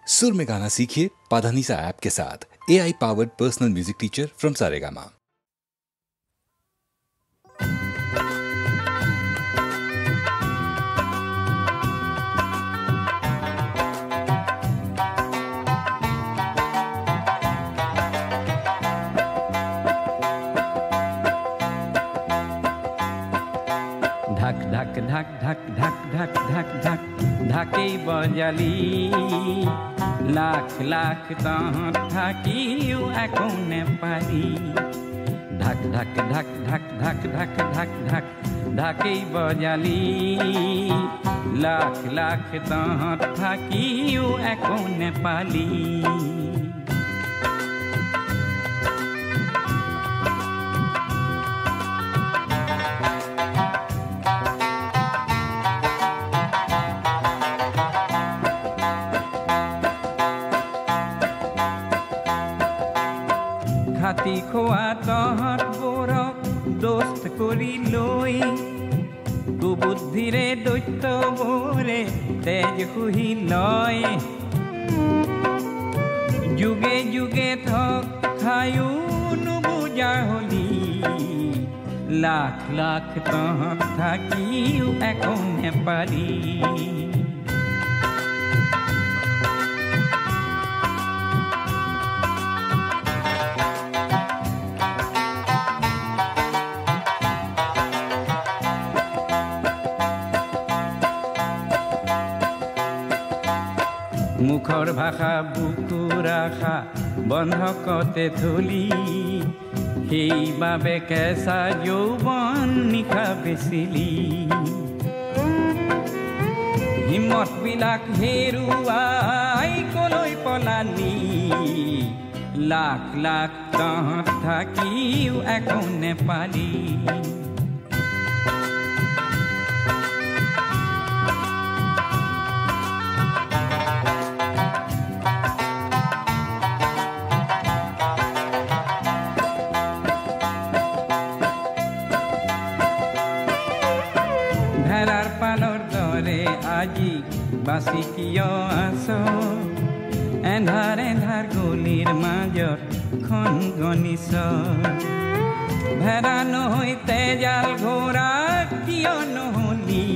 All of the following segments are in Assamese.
सुर में गाना सीखिए पाधानीसा ऐप के साथ। AI powered personal music teacher from Saregama. ঢাক ঢাক ঢাক ঢাক ঢাক ঢাক ঢাক ঢাক ঢাকেই বজালি লাখ লাখ তাহার থাকিও একো নেপালি ঢাক ঢাক ঢাক ঢাক ঢাক ঢাক ঢাক ঢাক ঢাকেই বজালি লাখ লাখ তাহার থাকিও একো নেপালি হাতী খোৱা তহঁত বোৰক দোস্ত কৰি লৈ কুবুদ্ধিৰে দৈত্য বোৰে তেজ শুহি লয় যুগে যুগে থক খায়ো নুবুজা হলি লাখ লাখ তহঁত থাকিও একো নেপালি মুখৰ ভাষা বুকুৰ আশা বন্ধকতে থলি সেইবাবে কেঁচা যৌৱন নিশা বেচিলি হিম্মতবিলাক হেৰুৱাই কলৈ পলালি লাখ লাখ তহঁত থাকিও একো নেপালি ভেড়াৰ পালৰ দৰে আজি বাচি কিয় আছ এন্ধাৰ এন্ধাৰ গলিৰ মাজত খন গণিছ ভেড়া নহৈ তেজাল ঘোঁৰা কিয় নহলি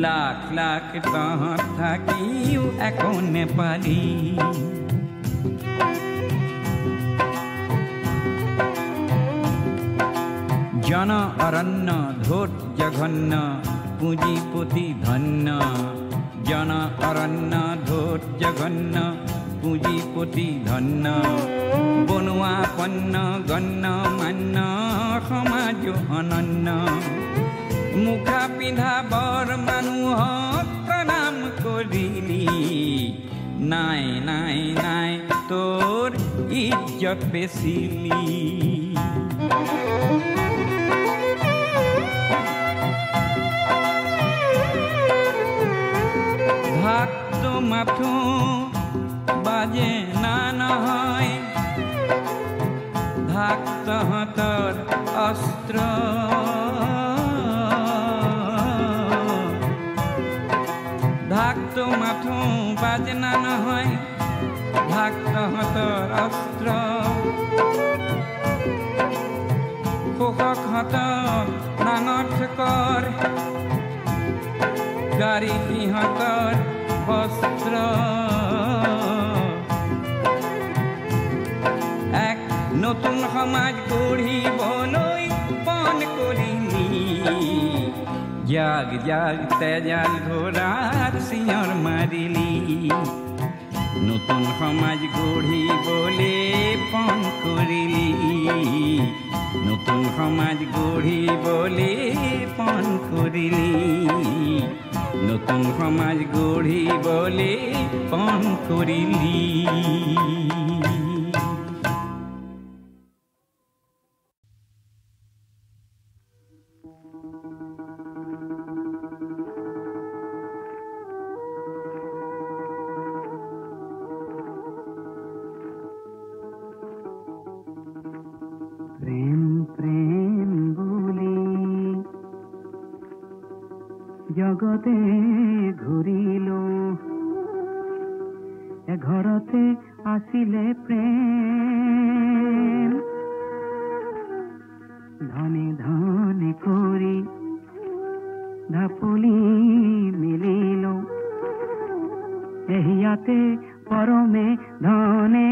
লাখ লাখ তহঁত থাকিও একো নেপালি জন অৰণ্য ধোত জঘন্য পুঁজিপতি ধন্য জন অৰণ্য ধোত জঘন্য পুঁজিপতি ধন্য বনোৱা পন্ন গণ্য মান্য সমাজ অনন্য মুখা পিন্ধা বৰ মানুহক প্ৰণাম কৰিলি নাই নাই নাই তোৰ ইজ্জত বেচিলি ভাত মাথো বাজে না নহয় ঢাক তহঁতৰ অস্ত্ৰ ঢাকটো মাথো বাজে না নহয় ঢাক তহঁতৰ অস্ত্ৰ শোষক হাতত ডাঙৰ ঠেকৰ গাড়ী সিহঁতৰ বস্ত্ৰ এক নতুন সমাজ গঢ়িবলৈ পণ কৰিলি জাগ জাগ তেজাল ঘোঁৰাৰ চিঞৰ মাৰিলি নতুন সমাজ গঢ়িবলৈ পণ কৰিলি নতুন সমাজ গঢ়িবলৈ পণ কৰিলি নতুন সমাজ গঢ়িবলৈ পণ কৰিলি প্ৰেম প্ৰেম বলি জগতে ঘূৰিলো ঘৰতে আছিলে প্ৰেম ধনে ধনে কৰি ঢাপলি মেলিলো এহিয়াতে পৰমে ধনে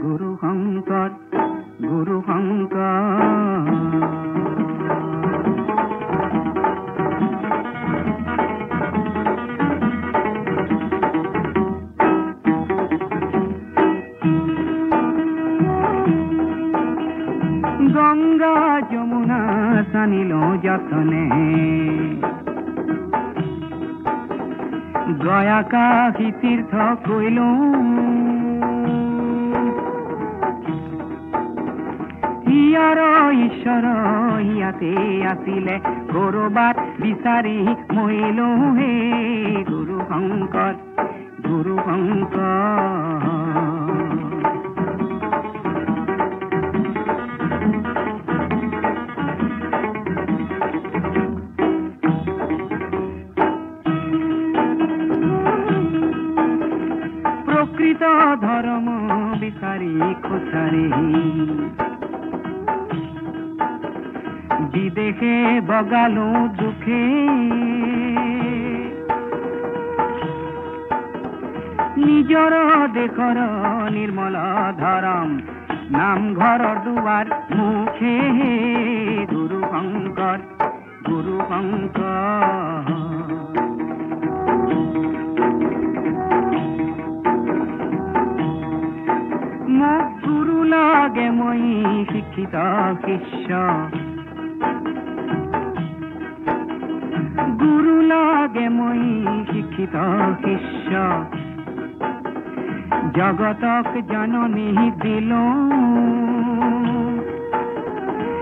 গুৰু শংকৰ গঙ্গা যমুনা সানিলো যতনে গয়া কাশী তীৰ্থ কৰিলো ইয়াৰ ঈশ্বৰ ইয়াতে আছিলে কৰবাত বিচাৰি মৰিলো হে গুৰু শংকৰ প্ৰকৃত ধৰ্ম বিচাৰি খোঁচাৰে বিদেশে বগালো দুখে নিজৰ দেশৰ নিৰ্মল ধৰম নামঘৰ দুয়াৰ মুখে গুৰু শংকৰ মোক গুৰু লাগে মই শিক্ষিত শিষ্য গুৰু লাগে মই শিক্ষিত শিষ্য জগতক জননী দিলো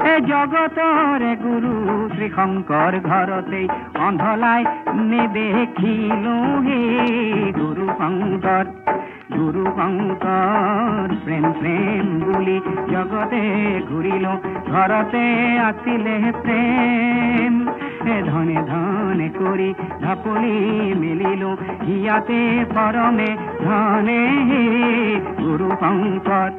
এ জগতৰে গুৰু শ্ৰী শংকৰ ঘৰতে অন্ধলাই নেদেখিলো হে গুৰু শংকৰ প্ৰেম বুলি জগতে ঘূৰিলো ঘৰতে আছিলে প্ৰেম ধনে ধনে কৰি ঢাপলি মেলিলো ইয়াতে পৰমে ধনে গুৰু শংকৰ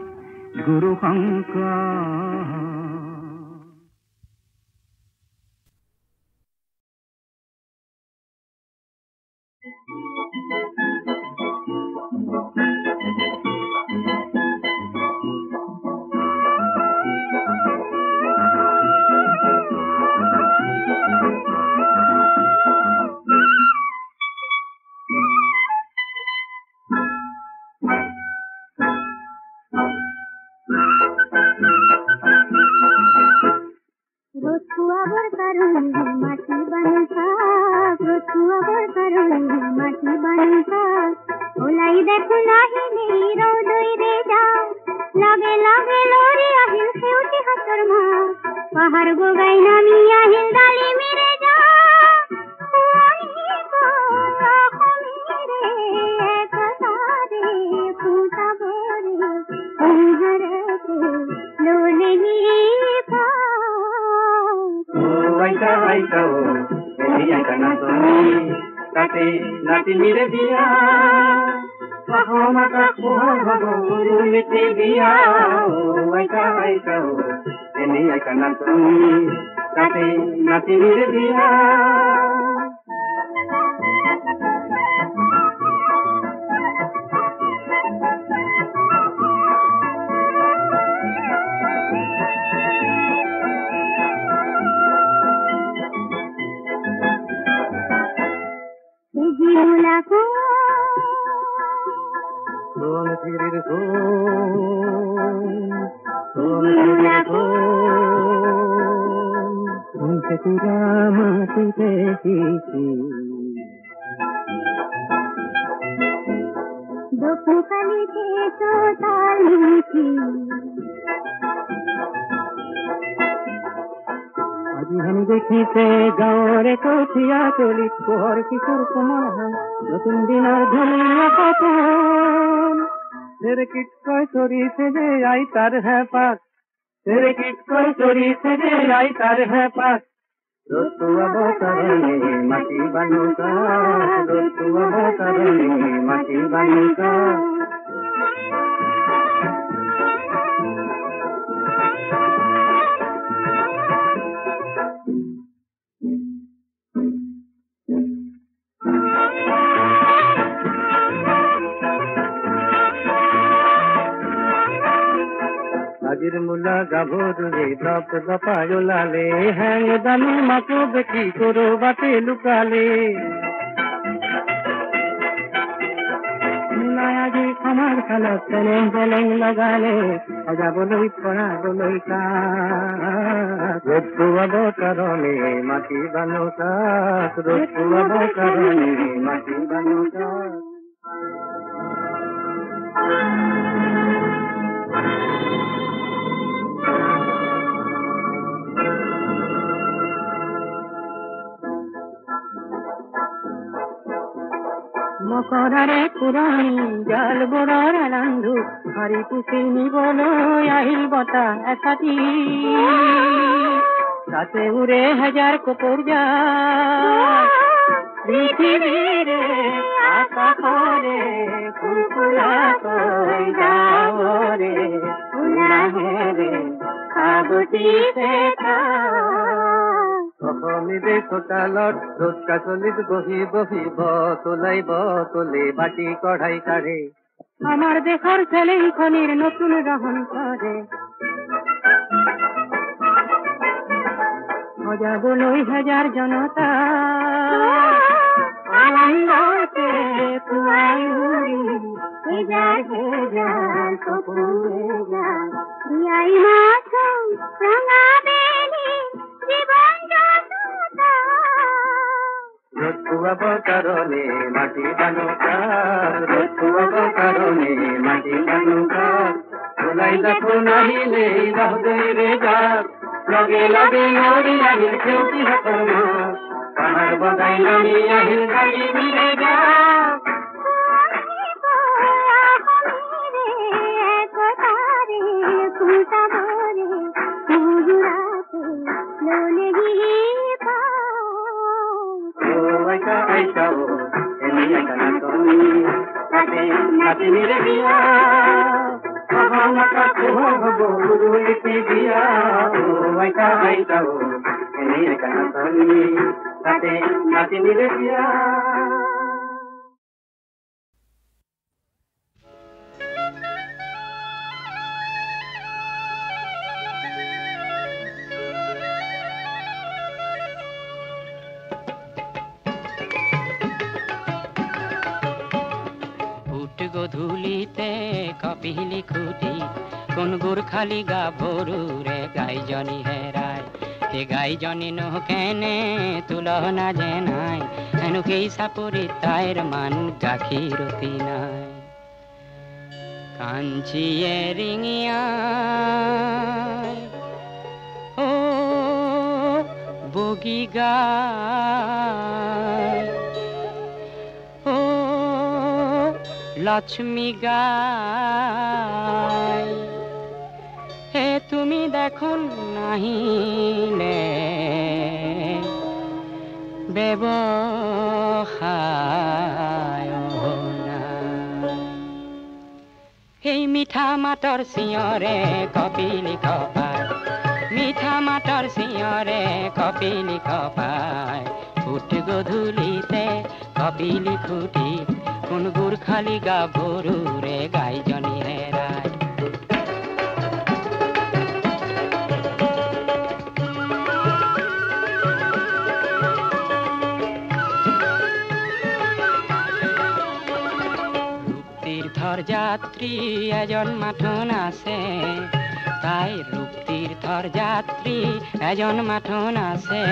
ওলাই দেখো নাহি নীরো দইরে যাও লাগে লাগে লরি আহিল সেউটি হাতর মা পাহাড় গোগাই নামি আহিল ডালি মেরে যা ফুটা বরে লোলে তাতে নাতি মেরে দিয়া মাতা গুরু মিটি দিয়া আইতা এনে আইতা না তুমি তাতে নাতি মেরে দিয়া আজি আমি দেখিছে গাঁৱৰে কঠীয়া তলিত পোহৰ কিশোৰ কোমল নতুন দিনৰ ধুনীয়া সপোন চেৰেকিট কৈ চৰিছে যে আইতাৰ হেঁপাত চেৰেকিট কৈ চৰিছে যে আইতাৰ হেঁপাত ऋतु अवतरणे माटी बानुका ऋतु अवतरणे माटी बानुका আজির মুলা গাভরুরে দপ দপায় লালে হ্যাং দানু মাকো বেটি করো বাতে লুকালে মুলায়াজি খামার খানা তেলেং তেলেং লাগালে আজা বলই পড়া বলই কা ঋতু অবতরণে মাটি বানুকা ঋতু অবতরণে মাটি বানুকা মকরারে কুরানি জল বড়র আনন্দু হরি পুষিনি বলো আহিল বতা একাতি সাথে উড়ে হাজার কপুর যায় পৃথিবীর আকাশে কুকুরা কই যাও রে উনাহে রে আগুতি দেখা অসমিবে চোতালত রোদ কাচলিত বহি বহি বতলে বাটি কঢ়াই কাঢ়ে আমার দেশৰ ছেলে খনিৰ নতুন ৰহন কৰে সজাবলৈ হাজাৰ জনতা আনন্দতে পুৱাই উৰি হেজাৰ হেজাৰ কপুৰে যায় বিয়াই মাছ ৰঙা বেলি জীবন ঋতু অবতরণে মাটি বানুকা ঋতু অবতরণে মাটি বানুকা ওলাই দেখো নাহিলে রহদৈরে যাক লগে লগে নড়ি আহিল খেউতি হাতৰ মাছ পাহাৰ বগাই নামি আহিল গাড়ী বিৰে যাক Aisha, Emilia Canatoni, Nati Miregia, Mahamaka Kuhobo, Litigia, Aisha, Emilia Canatoni, Nati Miregia. গধূলিতে Kopili খুঁটি কোন গুরখালি গা ভরু রে গাইজনী হেরায় তে গাইজনী নো কেনে তুলনা যে নাই এনু কেই সাপুরি তাইর মান গাখিরতি নাই কাঞ্চিয়ে রিঙিয়া ও বগি গায় লক্ষ্মী গায় হে তুমি দেখো নাহিলে ব্যৱসায় এই মিঠা মাতৰ চিঞৰে কপিলি খপায় মিঠা মাতৰ চিঞৰে কপিলি খপায় ফুট গধূলিতে কপিলি খুঁটি কোন গুরখালি গা ভরু রে গাইজনী হেরায় রূপতীর্থর যাত্রী এজন মাঠন আছে তাই রূপতীর্থর যাত্রী এজন মাঠন আছে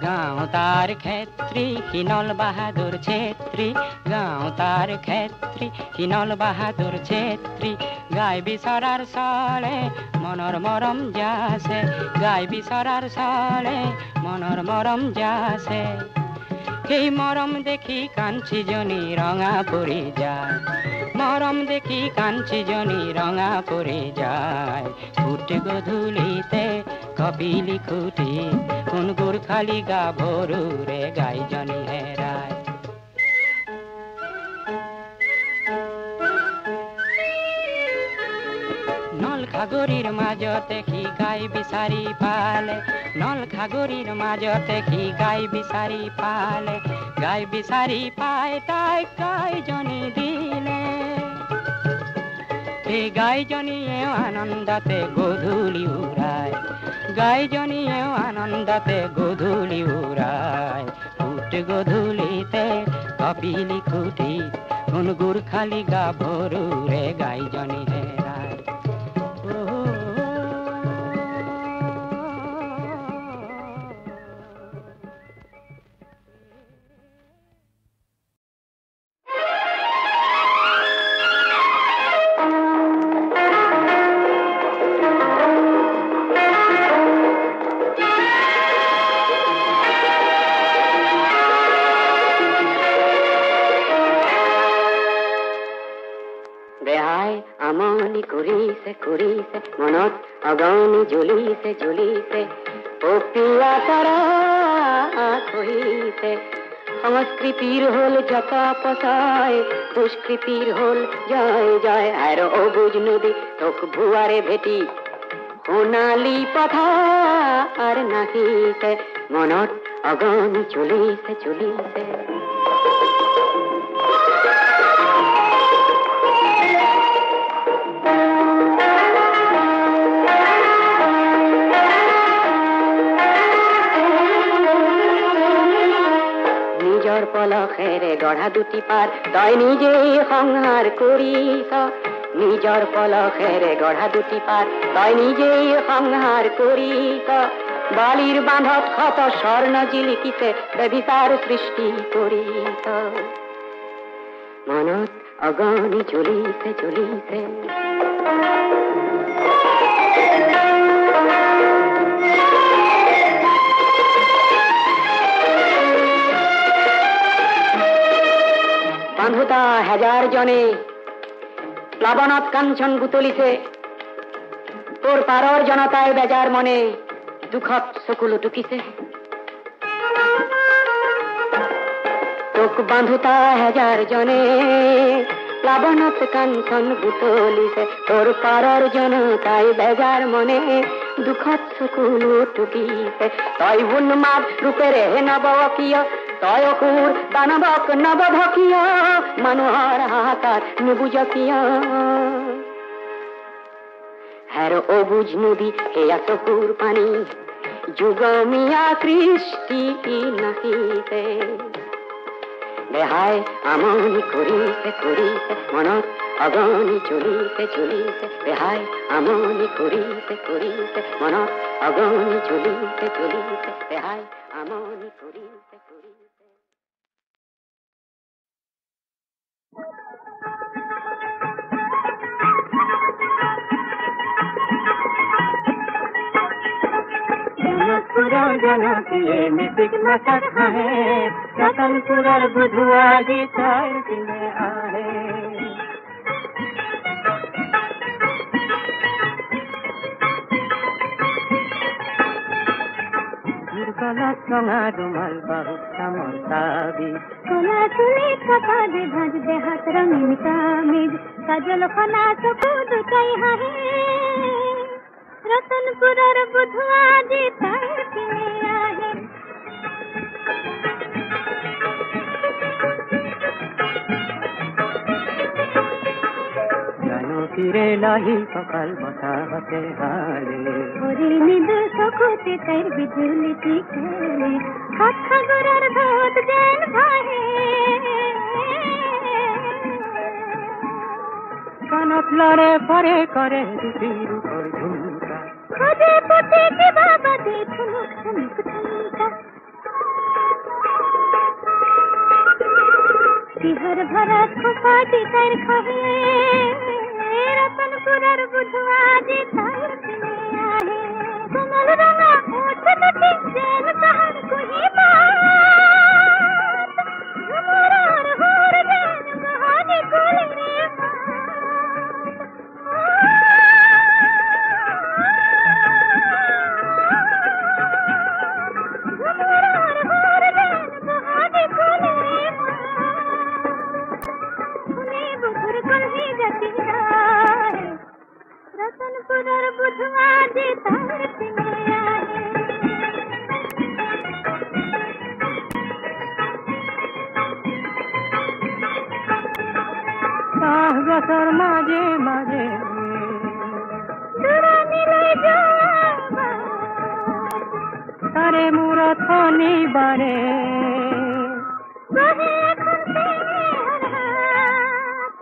গাঁও তার ক্ষেত্রী হিনল বাহাদুর ছেত্রী গাঁও তার ক্ষেত্রী হিনল বাহাদুর ছেত্রী গাই বিচরার চলে মনৰ মৰম যাছে গাই বিচৰাৰ চলে মনৰ মৰম যাছে সেই মৰম দেখি কাঞ্চিজনী ৰঙা পৰি যায় মৰম দেখি কাঞ্চিজনী ৰঙা পৰি যায় ফুট গধূলিতে কপিলি খুঁটি কোন গোৰখালি গা ভৰু ৰে গাই জনি হেৰায় নল খাগৰিৰ মাজতে কি গাই বিচাৰি পালে নল খাগৰিৰ মাজতে কি গাই বিচাৰি পালে গাই বিচাৰি পাই তাই গাই জনি দিলে এই গাই জনিয়ে আনন্দতে গধূলি উড়ায় গাই জনিয়ে আনন্দতে গধূলি উড়ায় উঠ গধূলিতে কপিলি খুঁটি কোন গোরখালি গা ভরু রে গাই জনি হেরায় কৰিছে মনত অগণি জ্বলিছে পপিয়া তৰা কৈছে সংস্কৃতিৰ হল যত পছায় দুষ্কৃতিৰ হল জয় জয় আৰ অবুজ নদী তোক ভুয়াৰে ভেটি সোণালী পথাৰ নাহিছে মনত অগণি জ্বলিছে পলখেৰে গঢ়া দুটি পাৰ তই নিজেই সংহাৰ কৰিছ নিজৰ পলখেৰে গঢ়া দুটি পাৰ তই নিজেই সংহাৰ কৰিছ বালিৰ বান্ধত ক্ষত স্বৰ্ণ জিলিকিছে বেবিচাৰ সৃষ্টি কৰিছ মনত অগণি জ্বলিছে বান্ধোতা হাজাৰ জনে প্লাৱনত কাঞ্চন বুটলিছে তোৰ পাৰৰ জনতাই বেজাৰ মনে দুখত চকুলো টুকিছে তোক বান্ধোতা হাজাৰ জনে প্লাৱনত কাঞ্চন বুটলিছে তোৰ পাৰৰ জনতাই বেজাৰ মনে দুখত চকুলো টুকিছে তই উন্মাদ ৰূপেৰে নৱকিয় তই অসুৰ দানৱক নৱভকিয় মানুহৰ হাহাকাৰ নুবুজ কিয় হেৰ অবুজ নদী সেয়া চকুৰ পানী যুগমীয়া সৃষ্টি নাহিছে দেহাই আমনি কৰিছে মনত অগণি জ্বলিছে দেহাই আমনি কৰিছে মনত অগণি জ্বলিছে দেহাই আমনি কৰিছে जनकिए मिसिक मसक है रतनपुर बुधुआ जी चार दिने आहे कला चंगा रुमाल बहुत समर्तावी कला चुले कपा दे भज दे हाथ रंगीन कामिज काजल खना सकू दुकाई है रतनपुर बुधुआ जी तार किने आहे जानो तीरे लाही कपाल बता हते हाले ओरी निद सखोते कर बिजुली टिके हाथ खगरर धोत जैन भाहे कनक लरे परे करे रुचिर पर झुमका खोजे पोते के बाबा दे ठुमुक ठुमका बिहर भरा खोपाटी कर खहे रतनपुर बुधुआ जी तार किने आहे कमल रंगा ओठ तटी जैन कहन कोही बात हमारा होर जैन कहानी कोले रे रतनपुर बुधवा जी तार पिने आए काह गसर माजे माजे दुरानी ले जावा तारे मुरा थानी बारे बहे अपन तेरे हर हाथ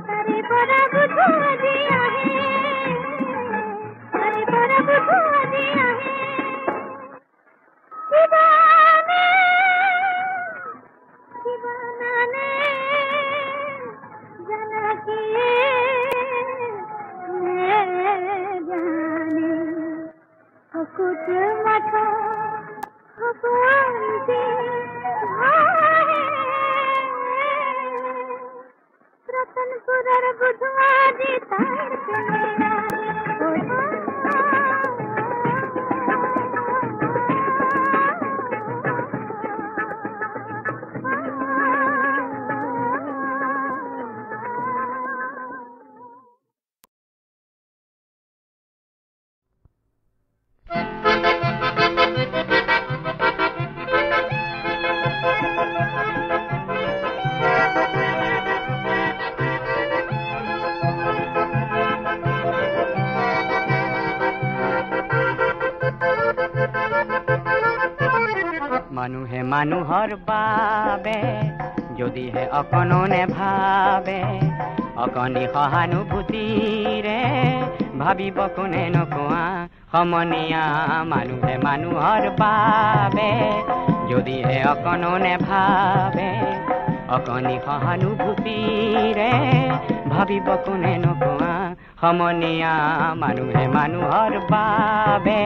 तारे पर बुधवा जी आए तारे पर बुधवा जी आए दीवाने दीवाना ने जना किए जाने कुछ मठो हपंती रतनपुर बुधवा जी तार মানুহে মানুহৰ বাবে যদিহে অকণনে ভাবে অকণি সহানুভূতিৰে ভাবিব কোনে নকোৱা সমনীয়া মানুহে মানুহৰ বাবে যদিহে অকণনে ভাবে অকণি সহানুভূতিৰে ভাবিব কোনে নকোৱা সমনীয়া মানুহে মানুহৰ বাবে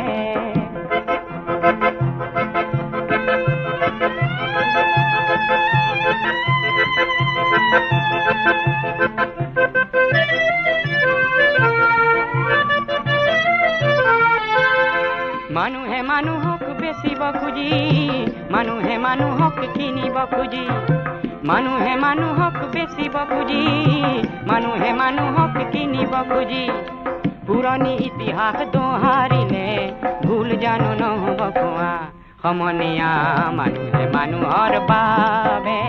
মানুহে মানুহক বেচিব খুজি মানুহে মানুহক কিনিব খুজি মানুহে মানুহক বেচিব খুজি মানুহে মানুহক কিনিব খুজি পুৰণি ইতিহাস দোহাৰিলে ভুল জানো নহ'ব কোৱা সমনীয়া মানুহে মানুহৰ বাবে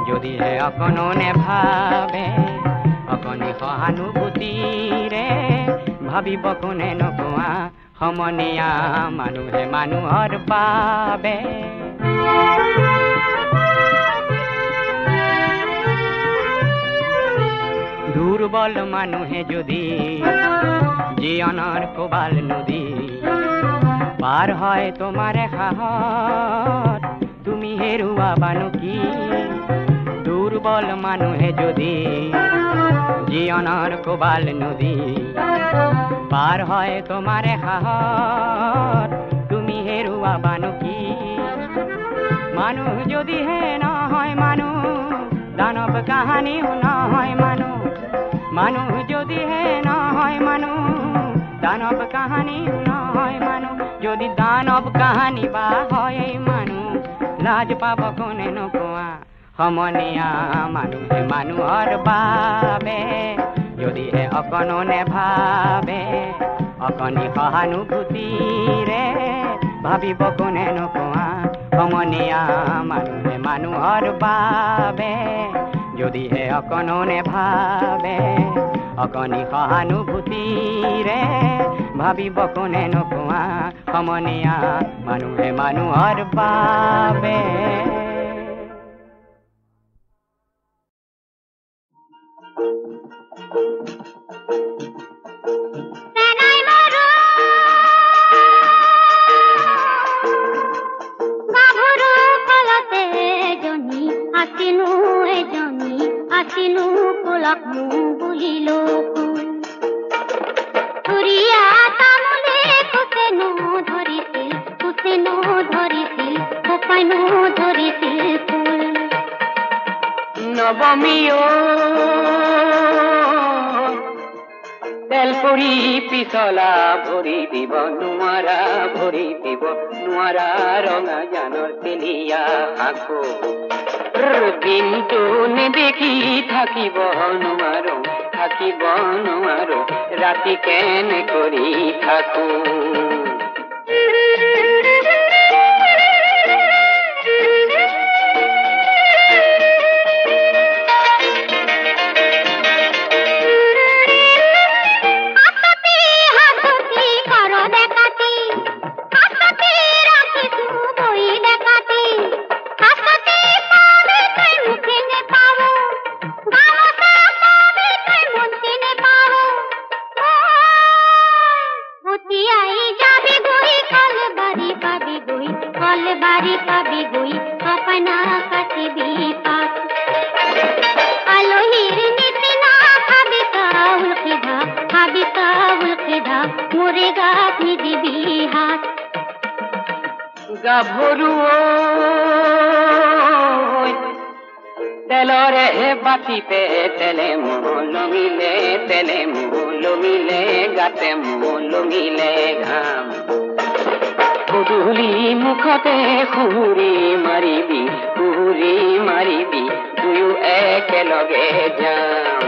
যদিহে অকণনে ভাবে অকণি সহানুভূতিৰে ভাবিব কোনে নকোৱা সমনীয়া মানুহে মানুহৰ বাবে দুৰ্বল মানুহে যদি জীৱনৰ কোবাল নদী পাৰ হয় তোমাৰে সাহত তুমি হেৰুৱাবানো কি দুৰ্বল মানুহে যদি জীৱনৰ কোবাল নদী পাৰ হয় তোমাৰে সাহত তুমি হেৰুৱাবানো কি মানুহ যদিহে নহয় মানুহ দানৱ কাহানিও নহয় মানুহ মানুহ যদিহে নহয় মানুহ দানৱ কাহানিও নহয় মানুহ যদি দানৱ কাহানি বা হয় মানুহ লাজ পাব কোনে নকোৱা সমনীয়া মানুহে মানুহৰ বাবে যদিহে অকণনে ভাবে অকণি সহানুভূতিৰে ভাবিব কোনে নকোৱা সমনীয়া মানুহে মানুহৰ বাবে যদিহে অকণনে ভাবে অকণি সহানুভূতিৰে ভাবিব কোনে নকোৱা সমনীয়া মানুহে মানুহৰ বাবে নৱমীও তেলপুৰি পিছলা ভৰি দিব নোৱাৰা ভৰি দিব নোৱাৰা ৰঙা জানৰ তেলিয়া শাকো দিনটো নেদেখি থাকিব নোৱাৰো থাকি বন আৰো ৰাতি কেন কৰি থাকু গাভৰু তেলৰে বাতিতে তেলে লমিলে গাতে লমিলে ঘাম গধূলি মুখতে সুহুৰি মাৰিবি দুয়ো একেলগে যাম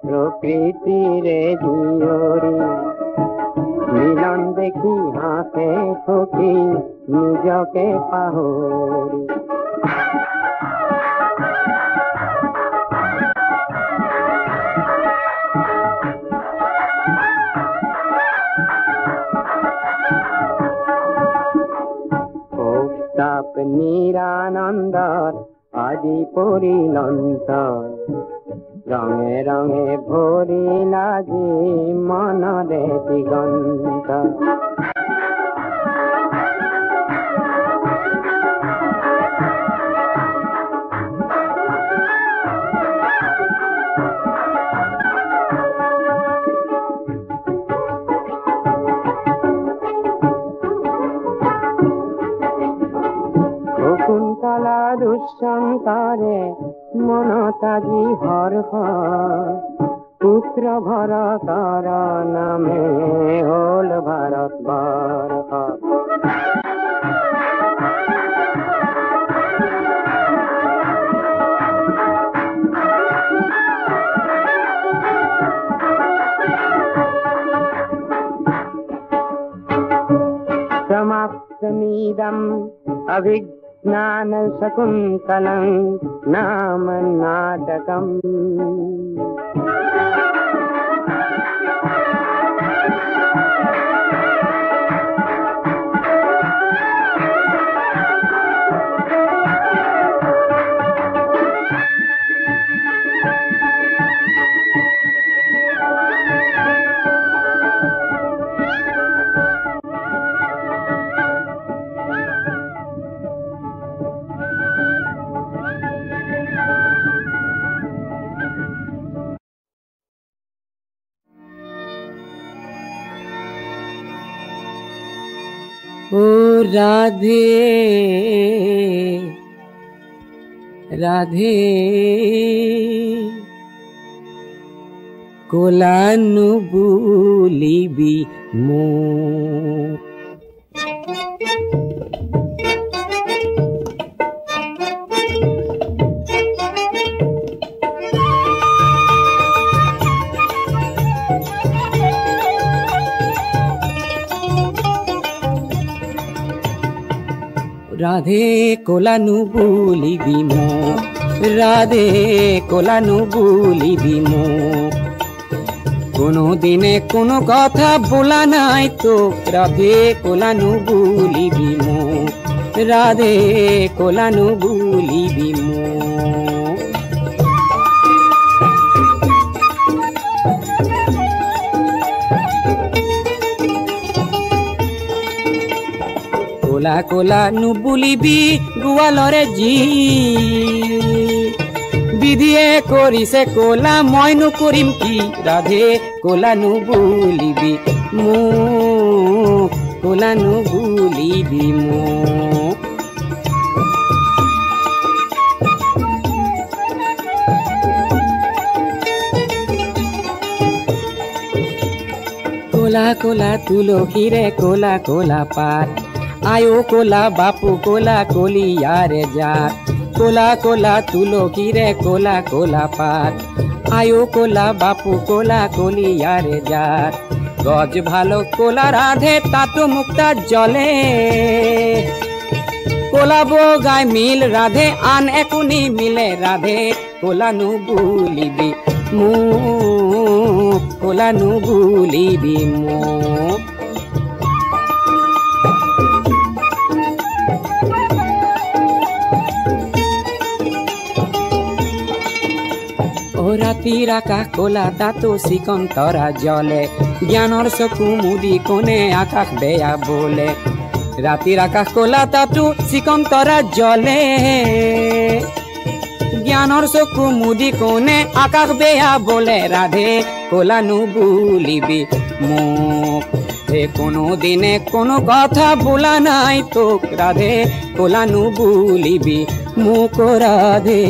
প্রকৃতিরে জিয়রি মিলন দেখি হাসে সখী নিজকে পাহরি তাপ নিরানন্দর আজি পরিলন্তর রঙে রঙে ভরিলা যে মনরে দিগন্ত শকুন্তলা দুঃসন্তরে মনতাজি হর পুত্র ভরতর নামে হল ভারত বর্ষ समाप्तमिदं अभिज्ञान शकुन्तलं नाम नाटकम् ओ राधे রাধে কোলানু বুলিবি মো রাধে কোলানু বুলিবি মো রাধে কোলানু বুলিবি মো কোনো দিনে কোনো কথা বলা নাই তো রাধে কোলানু বুলিবি মো রাধে কোলানু বুলিবি মো কোলা কোলা নু বুলিবি গুয়ালরে জি বিধিয়ে করিছে কোলা মইনু করিম কি রাধে কোলা নু বুলিবি মো কোলা নু বুলিবি মো কোলা কোলা তুলসী রে কোলা কোলা পাত आयो कोला बापू कोला कोलिया रे जात कोला कोला तुलसी रे कोला कोला पात आयो कोला बापू कोला कोलिया रे जात गज भालो कोला राधे तातो मुक्ता जले कोला बोगाय मिल राधे आन एकुनी मिले राधे कोला नु बुलिबि मो कोला नु बुलिबि मो रातिर आकाश कोला तातो सिकंतरा जले ज्ञानर सकु मुदी कोने आकाश बेया बोले रातिर आकाश कोला तातो सिकंतरा जले ज्ञानर सकु मुदी कोने आकाश बेया बोले राधे कोला नु बुलिबि मो हे कोनो दिने कोनो कथा बोला नाई तो राधे कोला नु बुलिबि मो को राधे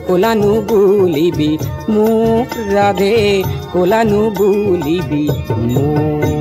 कोलानु बुलिबि मो राधे कोलानु बुलिबि मो